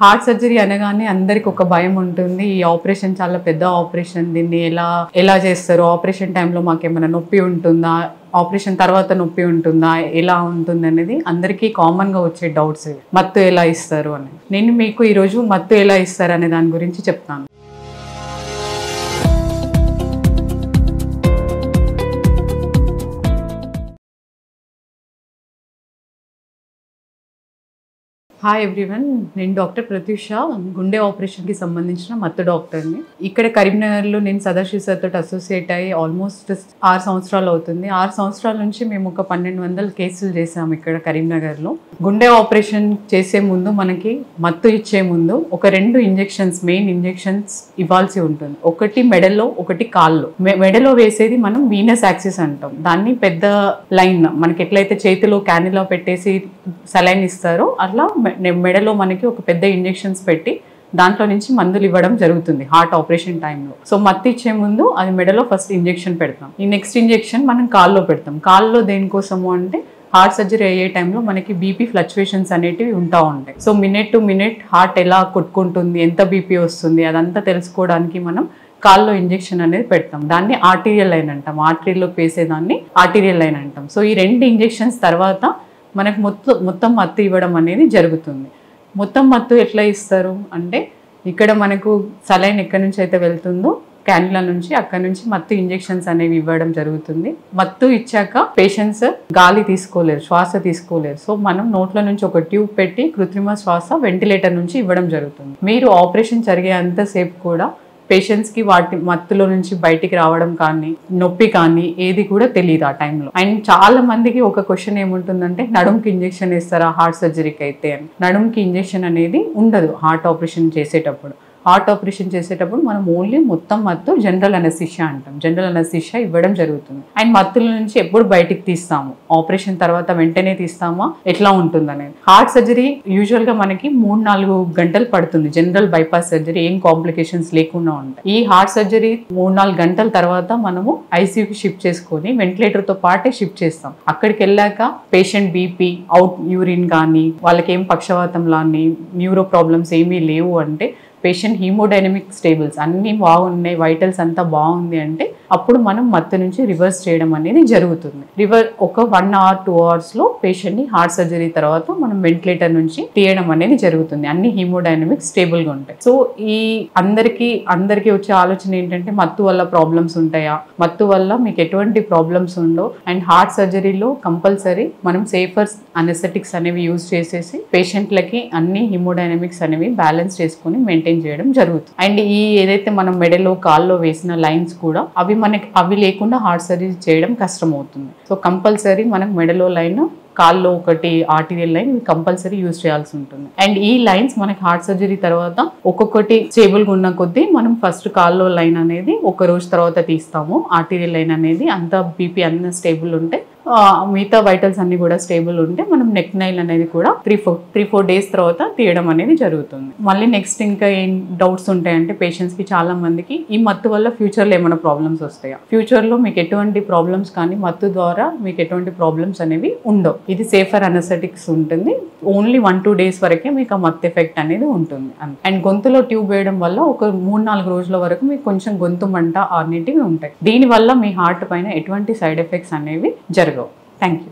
Heart surgery అనగానే అందరికి ఒక భయం ఉంటుంది. ఈ ఆపరేషన్ చాలా పెద్ద ఆపరేషన్, దీన్ని ఎలా చేస్తారు, ఆపరేషన్ టైంలో మాకేమైనా నొప్పి ఉంటుందా, ఆపరేషన్ తర్వాత నొప్పి ఉంటుందా, ఎలా ఉంటుంది అనేది అందరికీ కామన్గా వచ్చే డౌట్స్. మత్తు ఎలా ఇస్తారు అని నేను మీకు ఈరోజు మత్తు ఎలా ఇస్తారు అనే దాని గురించి చెప్తాను. హాయ్ ఎవ్రీవన్, నేను డాక్టర్ ప్రత్యూష, గుండె ఆపరేషన్కి సంబంధించిన మత్తు డాక్టర్ని. ఇక్కడ కరీంనగర్లో నేను సదాశివ్ సార్తో అసోసియేట్ అయ్యి ఆల్మోస్ట్ 6 సంవత్సరాలు అవుతుంది. 6 సంవత్సరాల నుంచి మేము ఒక 1200 కేసులు చేసాము ఇక్కడ కరీంనగర్లో. గుండె ఆపరేషన్ చేసే ముందు మనకి మత్తు ఇచ్చే ముందు ఒక 2 ఇంజెక్షన్స్, మెయిన్ ఇంజెక్షన్స్ ఇవ్వాల్సి ఉంటుంది. ఒకటి మెడలో, ఒకటి కాల్లో. మెడలో వేసేది మనం వీనస్ యాక్సిస్ అంటాం. దాన్ని పెద్ద లైన్, మనకి ఎట్లయితే చేతిలో క్యానిలా పెట్టేసి సలైన్ ఇస్తారో అట్లా మెడలో మనకి ఒక పెద్ద ఇంజెక్షన్స్ పెట్టి దాంట్లో నుంచి మందులు ఇవ్వడం జరుగుతుంది హార్ట్ ఆపరేషన్ టైంలో. సో మత్తు ఇచ్చే ముందు అది మెడలో ఫస్ట్ ఇంజెక్షన్ పెడతాం. ఈ నెక్స్ట్ ఇంజెక్షన్ మనం కాల్లో పెడతాం. కాల్లో దేనికోసము అంటే హార్ట్ సర్జరీ అయ్యే టైంలో మనకి బీపీ ఫ్లక్చువేషన్స్ అనేటివి ఉంటా ఉంటాయి. So minute to minute heart ఎలా కొట్టుకుంటుంది, ఎంత బీపీ వస్తుంది అదంతా తెలుసుకోవడానికి మనం కాల్లో ఇంజెక్షన్ అనేది పెడతాం. దాన్ని ఆర్టీరియల్ లైన్ అంటాం. ఆర్టరీలోకి వేసేదాన్ని ఆర్టీరియల్ లైన్ అంటాం. సో ఈ 2 ఇంజెక్షన్స్ తర్వాత మనకు మొత్తం మత్తు ఇవ్వడం అనేది జరుగుతుంది. మొత్తం మత్తు ఎట్లా ఇస్తారు అంటే ఇక్కడ మనకు సలైన్ ఎక్కడి నుంచి అయితే వెళ్తుందో క్యాన్యులా నుంచి, అక్కడి నుంచి మత్తు ఇంజెక్షన్స్ అనేవి ఇవ్వడం జరుగుతుంది. మత్తు ఇచ్చాక పేషెంట్స్ గాలి తీసుకోలేరు, శ్వాస తీసుకోలేరు. సో మనం నోట్ల నుంచి ఒక ట్యూబ్ పెట్టి కృత్రిమ శ్వాస వెంటిలేటర్ నుంచి ఇవ్వడం జరుగుతుంది. మీరు ఆపరేషన్ జరిగే అంతసేపు కూడా పేషెంట్స్కి వాటి మత్తులో నుంచి బయటికి రావడం కానీ, నొప్పి కానీ ఏది కూడా తెలియదు ఆ టైంలో. అండ్ చాలా మందికి ఒక క్వశ్చన్ ఏముంటుందంటే నడుముకి ఇంజెక్షన్ వేస్తారా హార్ట్ సర్జరీకి అయితే అని. నడుముకి ఇంజెక్షన్ అనేది ఉండదు హార్ట్ ఆపరేషన్ చేసేటప్పుడు. హార్ట్ ఆపరేషన్ చేసేటప్పుడు మనం ఓన్లీ మొత్తం మత్తు జనరల్ అనస్థీషియా అంటాం. జనరల్ అనస్థీషియా ఇవ్వడం జరుగుతుంది. అండ్ మత్తుల నుంచి ఎప్పుడు బయటికి తీస్తాము, ఆపరేషన్ తర్వాత వెంటనే తీస్తామా, ఎట్లా ఉంటుంది అనేది. హార్ట్ సర్జరీ యూజువల్గా మనకి 3-4 గంటలు పడుతుంది. జనరల్ బైపాస్ సర్జరీ ఏం కాంప్లికేషన్స్ లేకుండా ఉంటాయి. ఈ హార్ట్ సర్జరీ 3-4 గంటల తర్వాత మనము ఐసీయూకి షిఫ్ట్ చేసుకొని వెంటిలేటర్తో పాటే షిఫ్ట్ చేస్తాం. అక్కడికి వెళ్ళాక పేషెంట్ బీపీ, అవుట్ యూరిన్ కానీ, వాళ్ళకి ఏం పక్షవాతం లాని న్యూరో ప్రాబ్లమ్స్ ఏమీ లేవు అంటే, పేషెంట్ హీమోడైనమిక్ స్టేబుల్స్ అన్నీ బాగున్నాయి, వైటల్స్ అంతా బాగుంది అంటే అప్పుడు మనం మత్తు నుంచి రివర్స్ చేయడం అనేది జరుగుతుంది. ఒక 1 hour 2 hours పేషెంట్ని హార్ట్ సర్జరీ తర్వాత మనం వెంటిలేటర్ నుంచి తీయడం అనేది జరుగుతుంది. అన్ని హీమోడైనమిక్ స్టేబుల్గా ఉంటాయి. సో ఈ అందరికీ వచ్చే ఆలోచన ఏంటంటే మత్తు వల్ల ప్రాబ్లమ్స్ ఉంటాయా, మత్తు వల్ల మీకు ఎటువంటి ప్రాబ్లమ్స్ ఉండవు. అండ్ హార్ట్ సర్జరీలో కంపల్సరీ మనం సేఫర్ అనెస్థెటిక్స్ అనేవి యూజ్ చేసేసి పేషెంట్లకి అన్ని హీమోడైనమిక్స్ అనేవి బ్యాలెన్స్ చేసుకుని మెయింటైన్ చేయడం జరుగుతుంది. అండ్ ఏదైతే మనం మెడలో, కాల్లో వేసిన లైన్స్ కూడా అవి లేకుండా హార్ట్ సర్జరీ చేయడం కష్టం అవుతుంది. సో కంపల్సరీ మనకు మెడలో లైన్, కాల్లో ఒకటి ఆర్టీరియల్ లైన్ కంపల్సరీ యూజ్ చేయాల్సి ఉంటుంది. అండ్ ఈ లైన్స్ మనకి హార్ట్ సర్జరీ తర్వాత ఒక్కొక్కటి స్టేబుల్గా ఉన్న కొద్దీ మనం ఫస్ట్ కాల్లో లైన్ అనేది 1 రోజు తర్వాత తీస్తాము. ఆర్టీరియల్ లైన్ అనేది అంత బీపీ అన్న స్టేబుల్ ఉంటే, మిగతా వైటల్స్ అన్ని కూడా స్టేబుల్ ఉంటే మనం నెక్ నైల్ అనేది కూడా 3-4 డేస్ తర్వాత తీయడం అనేది జరుగుతుంది. మళ్ళీ నెక్స్ట్ ఇంకా ఏం డౌట్స్ ఉంటాయంటే పేషెంట్స్కి చాలా మందికి ఈ మత్తు వల్ల ఫ్యూచర్లో ఏమైనా ప్రాబ్లమ్స్ వస్తాయా, ఫ్యూచర్లో మీకు ఎటువంటి ప్రాబ్లమ్స్ కానీ మత్తు ద్వారా మీకు ఎటువంటి ప్రాబ్లమ్స్ అనేవి ఉండవు. ఇది సేఫర్ అనెస్థెటిక్స్ ఉంటుంది. ఓన్లీ 1-2 డేస్ వరకే మీకు ఆ మత్తు ఎఫెక్ట్ అనేది ఉంటుంది. అండ్ గొంతులో ట్యూబ్ వేయడం వల్ల ఒక 3-4 రోజుల వరకు మీకు కొంచెం గొంతు మంట అనేటివి ఉంటాయి. దీనివల్ల మీ హార్ట్ పైన ఎటువంటి సైడ్ ఎఫెక్ట్స్ అనేవి జరగవు. Thank you.